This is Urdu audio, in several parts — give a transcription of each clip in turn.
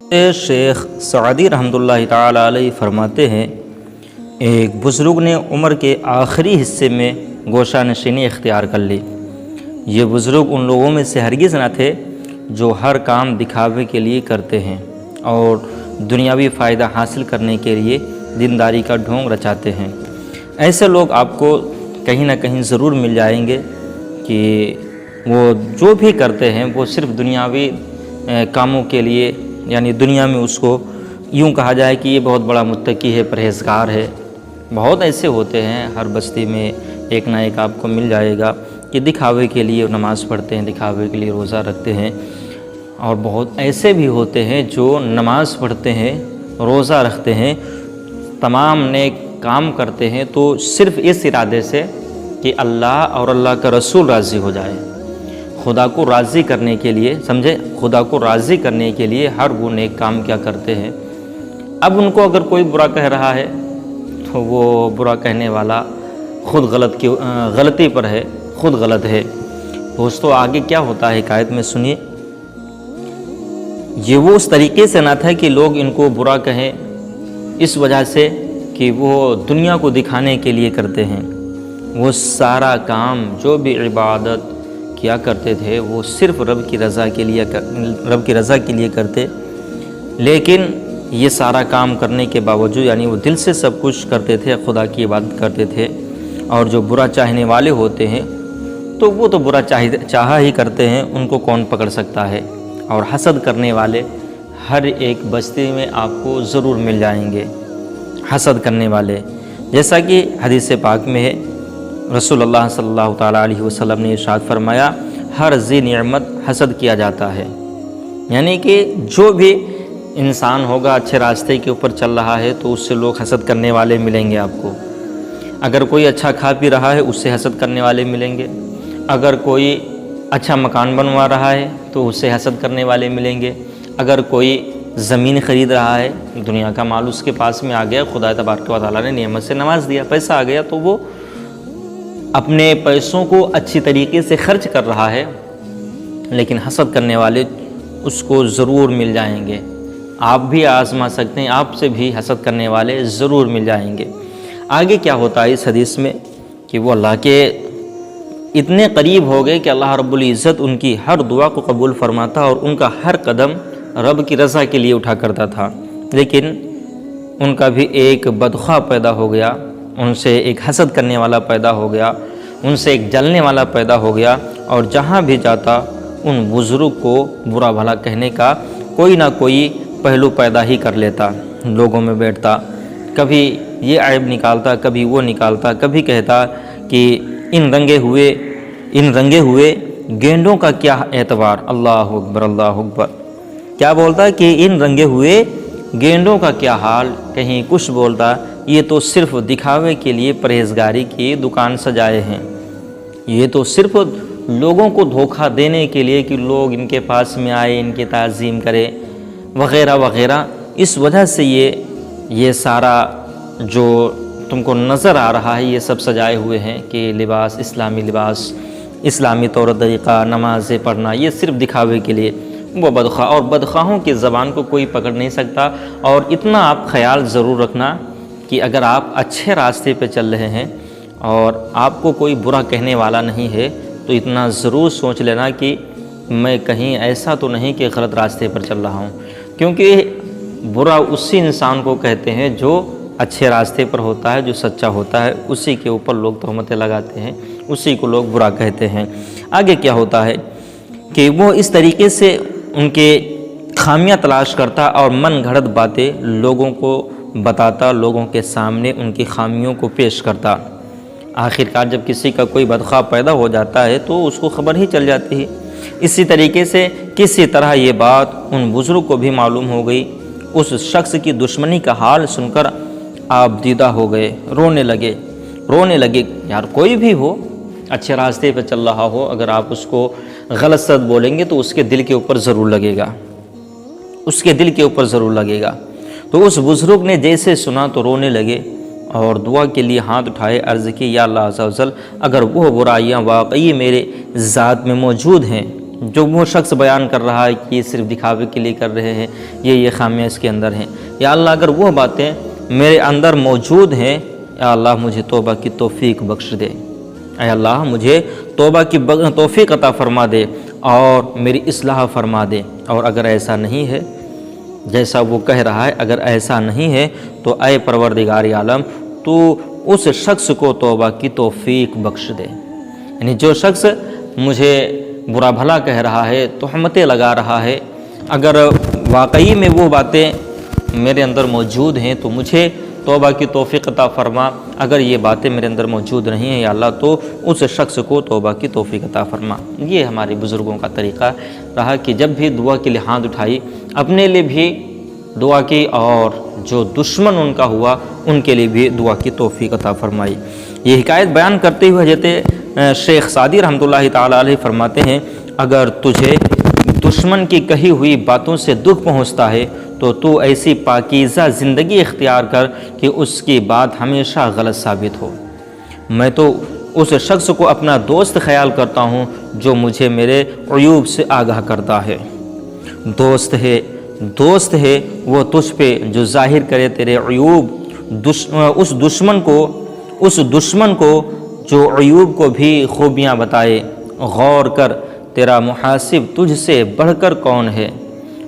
شیخ سعدی رحمۃ اللہ تعالی علیہ فرماتے ہیں، ایک بزرگ نے عمر کے آخری حصے میں گوشہ نشینی اختیار کر لی۔ یہ بزرگ ان لوگوں میں سے ہرگز نہ تھے جو ہر کام دکھاوے کے لیے کرتے ہیں اور دنیاوی فائدہ حاصل کرنے کے لیے دینداری کا ڈھونگ رچاتے ہیں۔ ایسے لوگ آپ کو کہیں نہ کہیں ضرور مل جائیں گے کہ وہ جو بھی کرتے ہیں وہ صرف دنیاوی کاموں کے لیے، یعنی دنیا میں اس کو یوں کہا جائے کہ یہ بہت بڑا متقی ہے، پرہیزگار ہے۔ بہت ایسے ہوتے ہیں، ہر بستی میں ایک نہ ایک آپ کو مل جائے گا کہ دکھاوے کے لیے نماز پڑھتے ہیں، دکھاوے کے لیے روزہ رکھتے ہیں، اور بہت ایسے بھی ہوتے ہیں جو نماز پڑھتے ہیں، روزہ رکھتے ہیں، تمام نیک کام کرتے ہیں تو صرف اس ارادے سے کہ اللہ اور اللہ کا رسول راضی ہو جائے، خدا کو راضی کرنے کے لیے، سمجھے، خدا کو راضی کرنے کے لیے ہر وہ نیک کام کیا کرتے ہیں۔ اب ان کو اگر کوئی برا کہہ رہا ہے تو وہ برا کہنے والا خود غلطی پر ہے، خود غلط ہے۔ دوستو آگے کیا ہوتا ہے حکایت میں سنیے۔ یہ وہ اس طریقے سے نہ تھا کہ لوگ ان کو برا کہیں اس وجہ سے کہ وہ دنیا کو دکھانے کے لیے کرتے ہیں۔ وہ سارا کام جو بھی عبادت کیا کرتے تھے وہ صرف رب کی رضا کے لیے کرتے، لیکن یہ سارا کام کرنے کے باوجود، یعنی وہ دل سے سب کچھ کرتے تھے، خدا کی عبادت کرتے تھے، اور جو برا چاہنے والے ہوتے ہیں تو وہ تو برا چاہا ہی کرتے ہیں، ان کو کون پکڑ سکتا ہے۔ اور حسد کرنے والے ہر ایک بستی میں آپ کو ضرور مل جائیں گے، حسد کرنے والے، جیسا کہ حدیث پاک میں ہے، رسول اللہ صلی اللہ تعالیٰ علیہ وسلم نے ارشاد فرمایا، ہر ذی نعمت حسد کیا جاتا ہے۔ یعنی کہ جو بھی انسان ہوگا اچھے راستے کے اوپر چل رہا ہے تو اس سے لوگ حسد کرنے والے ملیں گے آپ کو۔ اگر کوئی اچھا کھا پی رہا ہے اس سے حسد کرنے والے ملیں گے، اگر کوئی اچھا مکان بنوا رہا ہے تو اس سے حسد کرنے والے ملیں گے، اگر کوئی زمین خرید رہا ہے، دنیا کا مال اس کے پاس میں آ گیا، خدا تبارک و تعالیٰ نے نعمت سے نواز دیا، پیسہ آ گیا تو وہ اپنے پیسوں کو اچھی طریقے سے خرچ کر رہا ہے، لیکن حسد کرنے والے اس کو ضرور مل جائیں گے۔ آپ بھی آزما سکتے ہیں، آپ سے بھی حسد کرنے والے ضرور مل جائیں گے۔ آگے کیا ہوتا ہے اس حدیث میں کہ وہ اللہ کے اتنے قریب ہو گئے کہ اللہ رب العزت ان کی ہر دعا کو قبول فرماتا اور ان کا ہر قدم رب کی رضا کے لیے اٹھا کرتا تھا، لیکن ان کا بھی ایک بدخواہ پیدا ہو گیا، ان سے ایک حسد کرنے والا پیدا ہو گیا، ان سے ایک جلنے والا پیدا ہو گیا، اور جہاں بھی جاتا ان بزرگ کو برا بھلا کہنے کا کوئی نہ کوئی پہلو پیدا ہی کر لیتا، لوگوں میں بیٹھتا، کبھی یہ عیب نکالتا، کبھی وہ نکالتا، کبھی کہتا کہ ان رنگے ہوئے گینڈوں کا کیا اعتبار، اللہ اکبر اللہ اکبر، کیا بولتا کہ ان رنگے ہوئے گینڈوں کا کیا حال، کہیں کچھ بولتا یہ تو صرف دکھاوے کے لیے پرہیزگاری کی دکان سجائے ہیں، یہ تو صرف لوگوں کو دھوکہ دینے کے لیے کہ لوگ ان کے پاس میں آئے، ان کی تعظیم کرے وغیرہ وغیرہ، اس وجہ سے یہ سارا جو تم کو نظر آ رہا ہے یہ سب سجائے ہوئے ہیں کہ لباس، اسلامی طور طریقہ، نمازیں پڑھنا، یہ صرف دکھاوے کے لیے۔ وہ بدخواہ، اور بدخواہوں کی زبان کو کوئی پکڑ نہیں سکتا۔ اور اتنا آپ خیال ضرور رکھنا کہ اگر آپ اچھے راستے پہ چل رہے ہیں اور آپ کو کوئی برا کہنے والا نہیں ہے تو اتنا ضرور سوچ لینا کہ میں کہیں ایسا تو نہیں کہ غلط راستے پر چل رہا ہوں، کیونکہ برا اسی انسان کو کہتے ہیں جو اچھے راستے پر ہوتا ہے، جو سچا ہوتا ہے، اسی کے اوپر لوگ تہمتیں لگاتے ہیں، اسی کو لوگ برا کہتے ہیں۔ آگے کیا ہوتا ہے کہ وہ اس طریقے سے ان کے خامیاں تلاش کرتا اور من گھڑت باتیں لوگوں کو بتاتا، لوگوں کے سامنے ان کی خامیوں کو پیش کرتا۔ آخرکار جب کسی کا کوئی بدخواہ پیدا ہو جاتا ہے تو اس کو خبر ہی چل جاتی ہے۔ اسی طریقے سے کسی طرح یہ بات ان بزرگ کو بھی معلوم ہو گئی، اس شخص کی دشمنی کا حال سن کر آپ دیدہ ہو گئے، رونے لگے۔ یار کوئی بھی ہو، اچھے راستے پہ چل رہا ہو، اگر آپ اس کو غلط سچ بولیں گے تو اس کے دل کے اوپر ضرور لگے گا، تو اس بزرگ نے جیسے سنا تو رونے لگے اور دعا کے لیے ہاتھ اٹھائے، عرض کی یا اللہ عز و جل، اگر وہ برائیاں واقعی میرے ذات میں موجود ہیں، جو وہ شخص بیان کر رہا ہے کہ یہ صرف دکھاوے کے لیے کر رہے ہیں، یہ خامیاں اس کے اندر ہیں، یا اللہ اگر وہ باتیں میرے اندر موجود ہیں، یا اللہ مجھے توبہ کی توفیق بخش دے، اے اللہ مجھے توبہ کی توفیق عطا فرما دے اور میری اصلاح فرما دے۔ اور اگر ایسا نہیں ہے جیسا وہ کہہ رہا ہے، اگر ایسا نہیں ہے تو اے پروردگار عالم تو اس شخص کو توبہ کی توفیق بخش دے۔ یعنی جو شخص مجھے برا بھلا کہہ رہا ہے، تہمتیں لگا رہا ہے، اگر واقعی میں وہ باتیں میرے اندر موجود ہیں تو مجھے توبہ کی توفیق عطا فرما، اگر یہ باتیں میرے اندر موجود نہیں ہیں یا اللہ تو اس شخص کو توبہ کی توفیق عطا فرما۔ یہ ہمارے بزرگوں کا طریقہ رہا کہ جب بھی دعا کے لیے ہاتھ اٹھائی، اپنے لیے بھی دعا کی اور جو دشمن ان کا ہوا ان کے لیے بھی دعا کی توفیق عطا فرمائی۔ یہ حکایت بیان کرتے ہوئے حضرت شیخ سعدی رحمۃ اللہ تعالیٰ علیہ فرماتے ہیں، اگر تجھے دشمن کی کہی ہوئی باتوں سے دکھ پہنچتا ہے تو ایسی پاکیزہ زندگی اختیار کر کہ اس کی بات ہمیشہ غلط ثابت ہو۔ میں تو اس شخص کو اپنا دوست خیال کرتا ہوں جو مجھے میرے عیوب سے آگاہ کرتا ہے۔ دوست ہے وہ تجھ پہ جو ظاہر کرے تیرے عیوب، اس دشمن کو جو عیوب کو بھی خوبیاں بتائے۔ غور کر تیرا محاسب تجھ سے بڑھ کر کون ہے،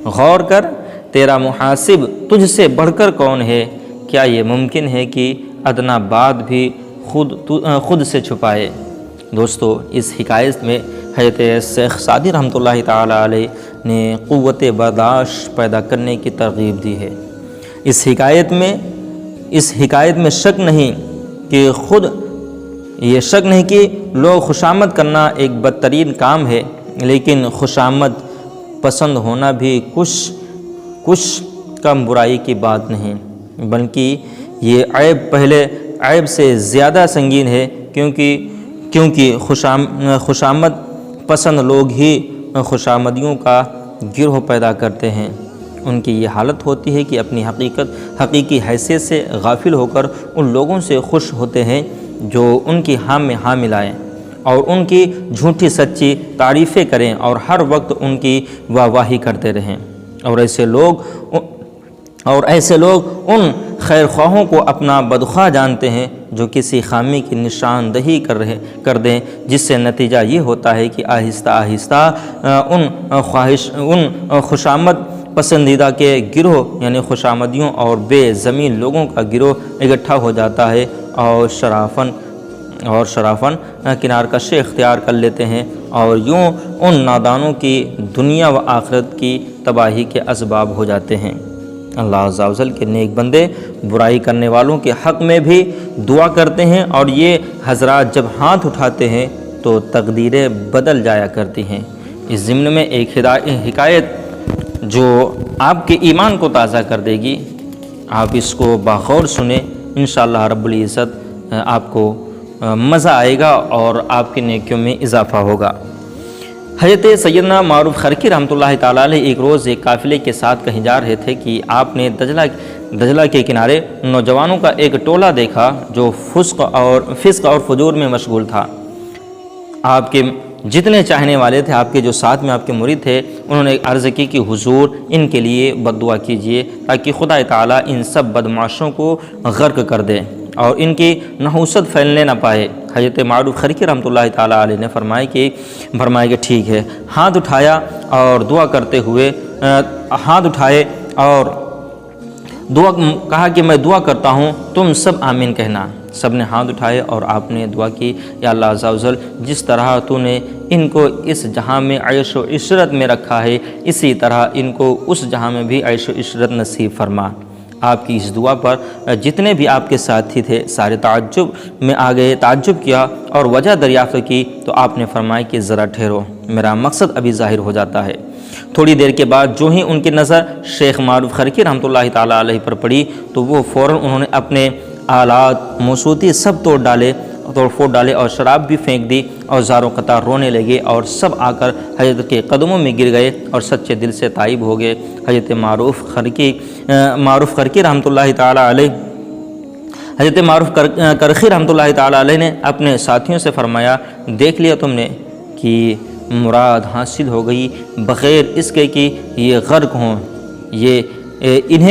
غور کر تیرا محاسب تجھ سے بڑھ کر کون ہے، کیا یہ ممکن ہے کہ ادنا بات بھی خود سے چھپائے۔ دوستو اس حکایت میں حضرت شیخ سعدی رحمۃ اللہ تعالیٰ علیہ نے قوت برداشت پیدا کرنے کی ترغیب دی ہے۔ اس حکایت میں شک نہیں کہ لوگ خوشامد کرنا ایک بدترین کام ہے، لیکن خوشامد پسند ہونا بھی کچھ کم برائی کی بات نہیں، بلکہ یہ عیب سے زیادہ سنگین ہے، کیونکہ خوشامد پسند لوگ ہی خوشامدیوں کا گروہ پیدا کرتے ہیں۔ ان کی یہ حالت ہوتی ہے کہ اپنی حقیقی حیثیت سے غافل ہو کر ان لوگوں سے خوش ہوتے ہیں جو ان کی ہاں میں ہاں ملائیں اور ان کی جھوٹی سچی تعریفیں کریں اور ہر وقت ان کی واہواہی کرتے رہیں، اور ایسے لوگ ان خیر خواہوں کو اپنا بدخواہ جانتے ہیں جو کسی خامی کی نشاندہی کر دیں، جس سے نتیجہ یہ ہوتا ہے کہ آہستہ آہستہ ان خوشامد پسندیدہ کے گروہ یعنی خوشامدیوں اور بے زمین لوگوں کا گروہ اکٹھا ہو جاتا ہے اور شرافن کنار کشی اختیار کر لیتے ہیں، اور یوں ان نادانوں کی دنیا و آخرت کی تباہی کے اسباب ہو جاتے ہیں۔ اللہ عز و جل کے نیک بندے برائی کرنے والوں کے حق میں بھی دعا کرتے ہیں، اور یہ حضرات جب ہاتھ اٹھاتے ہیں تو تقدیریں بدل جایا کرتی ہیں۔ اس ضمن میں ایک حکایت جو آپ کے ایمان کو تازہ کر دے گی، آپ اس کو باغور سنیں، انشاءاللہ رب العزت آپ کو مزہ آئے گا اور آپ کی نیکیوں میں اضافہ ہوگا۔ حضرت سیدنا معروف خرقی رحمۃ اللہ تعالیٰ علیہ ایک روز ایک قافلے کے ساتھ کہیں جا رہے تھے کہ آپ نے دجلہ کے کنارے نوجوانوں کا ایک ٹولہ دیکھا جو فسق اور فجور میں مشغول تھا۔ آپ کے جتنے چاہنے والے تھے، آپ کے جو ساتھ میں آپ کے مرید تھے، انہوں نے عرض کی کہ حضور ان کے لیے بد دعا کیجیے تاکہ خدا تعالیٰ ان سب بدمعاشوں کو غرق کر دے اور ان کی نحوست پھیلنے نہ پائے۔ حضرت معروف خرقی رحمۃ اللہ تعالیٰ علیہ نے فرمایا کہ ٹھیک ہے۔ ہاتھ اٹھایا اور دعا کرتے ہوئے ہاتھ اٹھائے اور دعا کہا کہ میں دعا کرتا ہوں، تم سب آمین کہنا۔ سب نے ہاتھ اٹھائے اور آپ نے دعا کی، یا اللہ عز و جل جس طرح تو نے ان کو اس جہاں میں عیش و عشرت میں رکھا ہے، اسی طرح ان کو اس جہاں میں بھی عیش و عشرت نصیب فرما۔ آپ کی اس دعا پر جتنے بھی آپ کے ساتھی تھے سارے تعجب میں آ گئے، تعجب کیا اور وجہ دریافت کی تو آپ نے فرمایا کہ ذرا ٹھہرو، میرا مقصد ابھی ظاہر ہو جاتا ہے۔ تھوڑی دیر کے بعد جو ہی ان کی نظر شیخ معروف خرقی رحمۃ اللہ تعالیٰ علیہ پر پڑی تو وہ فوراً انہوں نے اپنے آلات موسیقی سب توڑ پھوڑ ڈالے اور شراب بھی پھینک دی اور زاروں قطار رونے لگے اور سب آ کر حضرت کے قدموں میں گر گئے اور سچے دل سے تائب ہو گئے۔ حضرت معروف کرخی رحمۃ اللہ تعالیٰ علیہ حضرت معروف کرخی رحمۃ اللہ تعالیٰ علیہ نے اپنے ساتھیوں سے فرمایا، دیکھ لیا تم نے کہ مراد حاصل ہو گئی بغیر اس کے کہ یہ غرق ہوں، یہ انہیں